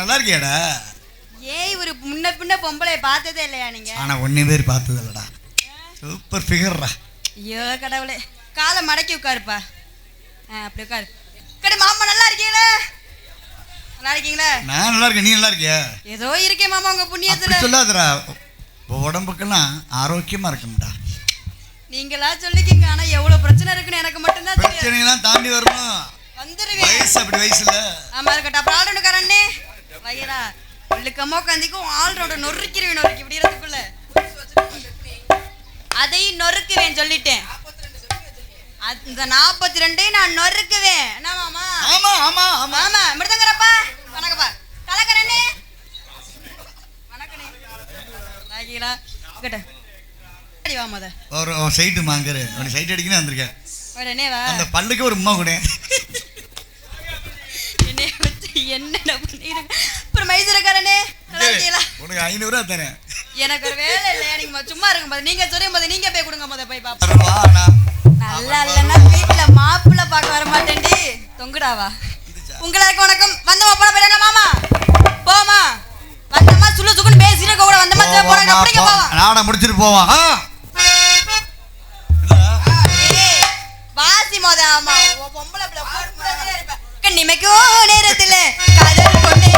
நல்லா இருக்கியாடா? ஏய் ஒரு முன்ன பின்ன பொம்பளை பார்த்ததே இல்லையா நீங்க? ஆனா ஒன்னே பேர் பார்த்தது இல்லடா. சூப்பர் ஃபிகர்ரா. ஐயோ கடவுளே, காலை மடக்கி உட்காருப்பா. அப்படி உட்காரு. கடை மாமா நல்லா இருக்கீங்களா? நல்லா இருக்கீங்களா? நான் நல்லா இருக்கேன். நீ நல்லா இருக்கியா? ஏதோ இருக்கேன் மாமா உங்க புண்ணியத்துல. சொல்லாதடா, உடம்புக்கெல்லாம் ஆரோக்கியமா இருக்கும்டா. நீங்களா சொல்லிக்கிங்க. ஆனா எவ்வளவு பிரச்சனை இருக்குன்னு எனக்கு மட்டும்தான் தெரியும். பிரச்சனைலாம் தாண்டி வரணும். வந்துருவேன். வயசு அப்படி வயசுல. ஆமா இருக்கட்டும். அப்புறம் ஆல்ரவுண்டுக்காரண்ணே வயிறா உள்ளுக்கமோ கந்திக்கும் ஆல்ரவுண்டு நொறுக்கிடுவேன். இப்படி இருக்கிறதுக்குள்ள அதையும் நொறுக்குவேன் சொல்லிட்டேன். இந்த 42 நான் நொறுக்குவேன். என்ன மாமா? ஆமா ஆமா ஆமா ஆமா. மிருதங்கரப்பா வணக்கப்பா. கலக்கரண்ணே வணக்கண்ணே. ஆகிரா கிட்ட அடி வா மொத. ஒரு சைடு மாங்கற. ஒரு சைடு அடிக்கணும் வந்திருக்கேன். உடனே வா. அந்த பல்லுக்கு ஒரு உம்மா கொடு. என்னே வச்சு என்னடா பண்ணிரு. அப்புறம் மைசூரக்காரனே நல்லா இருக்கீங்களா? உனக்கு 500 ரூபாய் தரேன். எனக்கு ஒரு வேலை இல்லையா? நீங்க சும்மா இருக்கும்போது நீங்க சொல்லும்போது நீங்க போய் கொடுங்க போத போய் பாப்பா. நல்லா இல்லைன்னா வீட்டுல மாப்பிள்ளை பார்க்க வர மாட்டேன்டி. தொங்குடாவா உங்களுக்கு வணக்கம். வந்தமா போன போயிடா மாமா. போமா வந்தமா சுள்ளு சுக்குன்னு பேசிட்டு கூட வந்தமா போறாங்க. அப்படிங்க போவா. நாட முடிச்சிட்டு போவா. வாசி மோத. ஆமா பொம்பளை பிள்ளை போட்டுட்டே இருப்ப. கண்ணிமைக்கும் நேரத்துல காதல் கொண்டே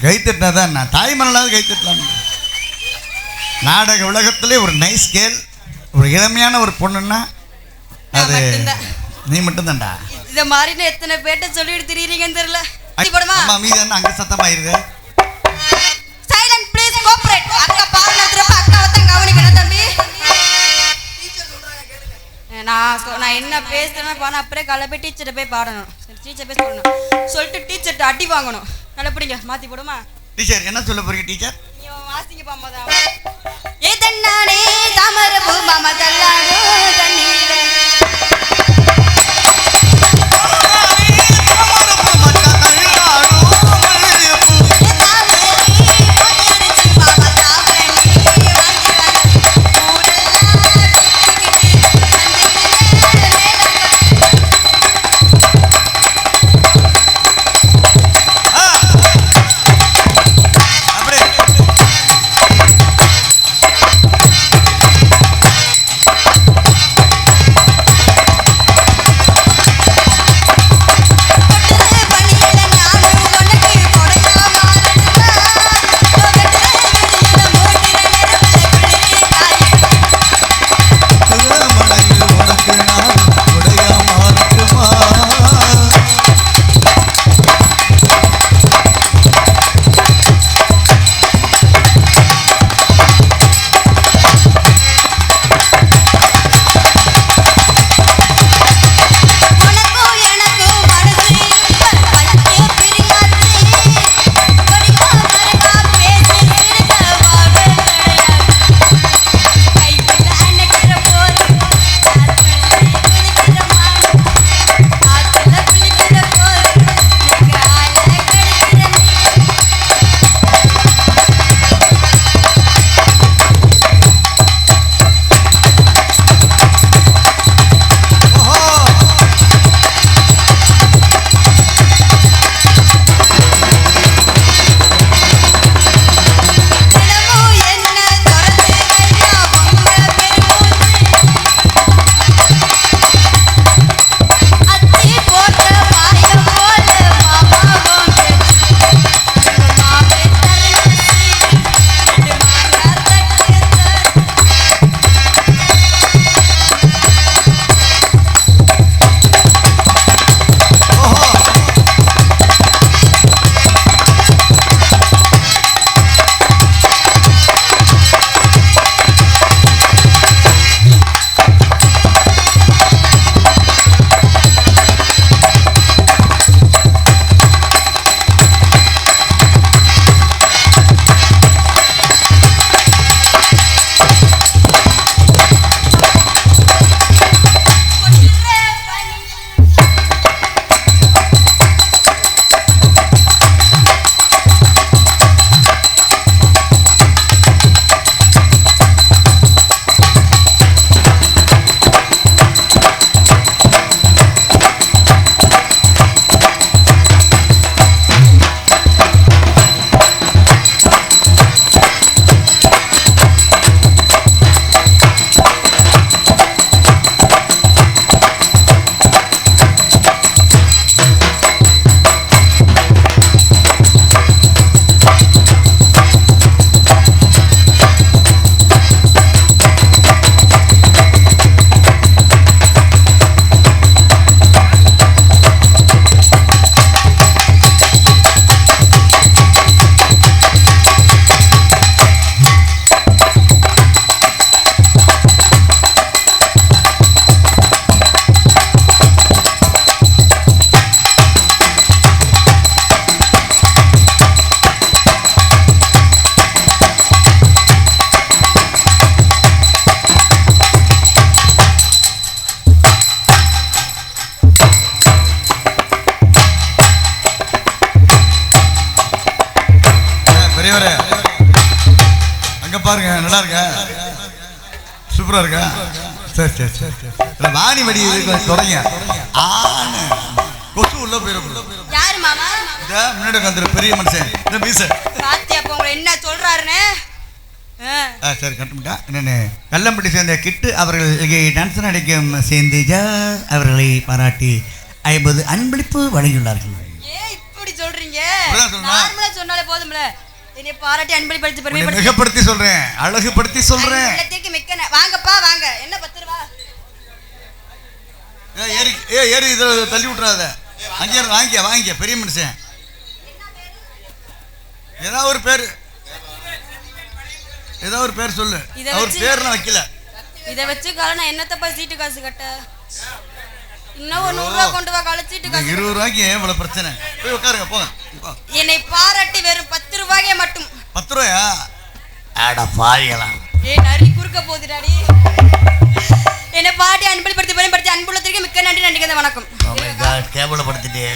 கை தட்டினா தான் நான் தாய்மனலாவது கை தட்டலாம். நாடக உலகத்திலே ஒரு நைஸ் கேள், ஒரு இளமையான ஒரு பொண்ணுன்னா அது நீ மட்டும்தான்டா. இத மாதிரி எத்தனை பேட்ட சொல்லிட்டு திரியுறீங்கன்னு தெரியல. அம்மா மீது என்ன அங்க சத்தமாயிருது? Silent please cooperate. அக்கா பாடுறதுறப்ப அக்காவை தான் கவனிக்கணும் தம்பி. நான் என்ன பேசுறேன்னு பாரு, அப்படியே காலைல போய் டீச்சர்ட்ட போய் பாடணும். டீச்சர் போய் சொல்லணும், சொல்லிட்டு டீச்சர்ட்ட அடி வாங்கணும். நல்லா பிடிங்க, மாத்தி போடுமா? டீச்சர் என்ன சொல்ல போறீங்க டீச்சர்? நீ வாசிங்க பாமாதா. ஏ தன்னானே தாமரபூ மாமா தள்ளாடு தண்ணீரே. பெரியவரே அங்க பாருங்க, நல்லா இருக்க, சூப்பரா இருக்க. சரி சரி சரி சரி. வாணி வடி தொடங்க ஆனு கொசு உள்ள போயிடும். யாரு மாமா? இத முன்னாடி உட்கார்ந்து பெரிய மனுஷன் இந்த மீச பாத்தியா அப்ப உங்களை என்ன சொல்றாருன்னு? சரி கட்டுமிட்டா. என்னன்னு கல்லம்பட்டி சேர்ந்த கிட்டு அவர்கள் இங்கே டான்ஸ் நடிக்கும் சேர்ந்தேஜா அவர்களை பாராட்டி 50 அன்பளிப்பு வழங்கியுள்ளார்கள். ஏன் இப்படி சொல்றீங்க? நீங்க இப்படிதான் சொல்லணும். நார்மலா சொன்னாலே போதும்ல. என்னை பாராட்டி அன்பளிப்படுத்தி உன்னை பெருமைப்படுத்தி மிகப்படுத்தி சொல்றேன், அழகுபடுத்தி சொல்றேன். உள்ளத்திற்கு மிக்க வாங்கப்பா வாங்க. என்ன 10 ரூபா? ஏறி இதை தள்ளி விட்டுறாத. அங்கே வாங்கிக்க பெரிய மனுஷன். ஏதாவது ஒரு பேர் சொல்லு. அவர் பேர்லாம் வைக்கல. இதை வச்சு நான் என்னத்தப்பா சீட்டு காசு கட்ட? இன்னும் 100 ரூபா கொண்டு வா கால சீட்டு காசு. 20 ரூபாய்க்கு இவ்வளவு பிரச்சனை. போய் உட்காருங்க போங்க. என்னை பாராட்டி வெறும் 10 ரூபாய்க்கே மட்டும். 10 ரூபாயா? ஆட பாவிகளா. நரி குறுக்க போகுதுடாடி. என்னை பாட்டி அன்பளிப்படுத்தி பயன்படுத்தி அன்புள்ளத்திற்கு மிக்க நன்றி. நன்றி வணக்கம். கேவலப்படுத்திட்டே.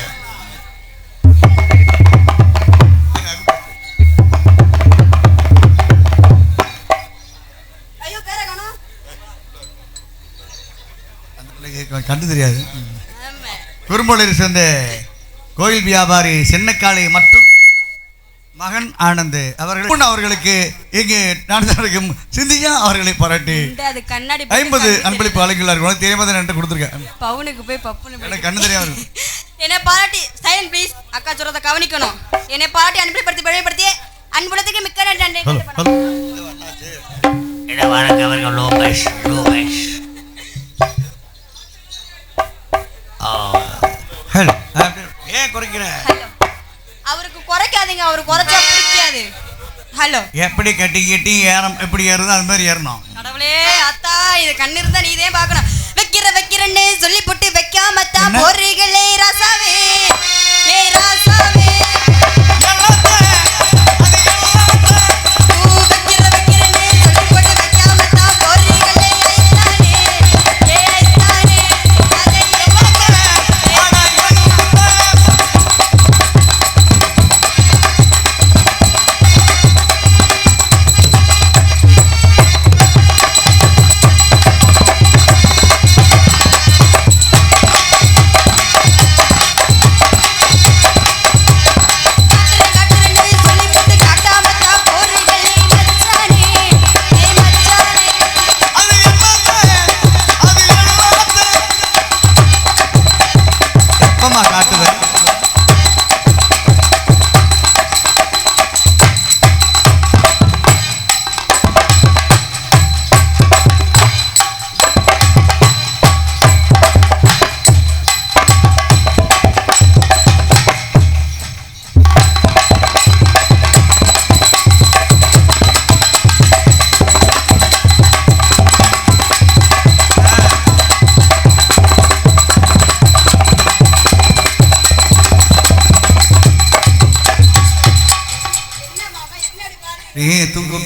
ஐயோ பேர காணோம். அந்த பிள்ளைக்கு கண்டு தெரியாது. குறும்பொழில் சேர்ந்த கோயில் வியாபாரி சென்னக்காளி மற்றும் மகன் ஆனந்த் அவர்களுக்கு இங்கே நடக்கும் சிந்தியா அவர்களை பாராட்டி 50 அன்பளிப்பு வழங்கியுள்ளார்கள். தெரியாம நன்றி கொடுத்துருக்கேன். பவுனுக்கு போய் பப்புனு கண்ணு தெரியாது. என்னை பாராட்டி சைலண்ட் ப்ளீஸ். அக்கா சொல்றத கவனிக்கணும். என்னை பாராட்டி அன்பளிப்படுத்தி பயன்படுத்தி அன்புள்ளத்துக்கு மிக்க நன்றி. ஏன் குறைக்கிற? அவருக்கு குறைக்காதீங்க. அவருக்கு குறைச்சா பிடிக்காது. ஹலோ எப்படி கட்டி ஏறம் எப்படி ஏறுதோ அது மாதிரி ஏறணும். கடவுளே அத்தா இது கண்ணு இருந்தா நீ இதே பார்க்கணும். வைக்கிறேன்னு சொல்லி போட்டு வைக்காமத்தான் போறீங்களே ராசாவே. ஏ ராசாவே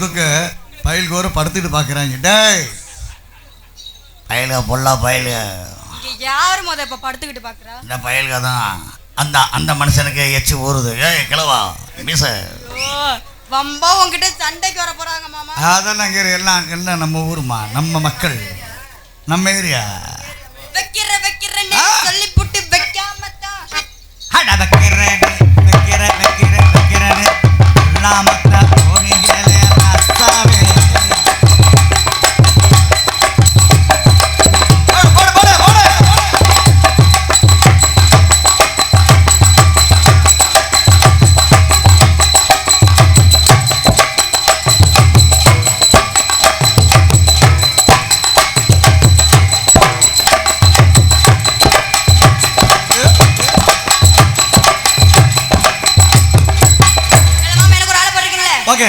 தூக்க பயல் கோர படுத்துட்டு பாக்குறாங்க. டேய் பயலுக பொல்லா பயலுக யாரு முத இப்ப படுத்துக்கிட்டு பாக்குறா? இந்த பயலுக தான் அந்த மனுஷனுக்கு எச்சு ஊறுது. ஏய் கிளவா மீச வம்பா உங்ககிட்ட சண்டைக்கு வர போறாங்க மாமா. அதெல்லாம் இங்க எல்லாம் நம்ம ஊருமா, நம்ம மக்கள், நம்ம ஏரியா. வைக்கிறேன்னு சொல்லி புட்டு வைக்காமத்தான் அட வைக்கிறேன் எல்லாமத்தா போனீங்களே ராசாவே. ஓகே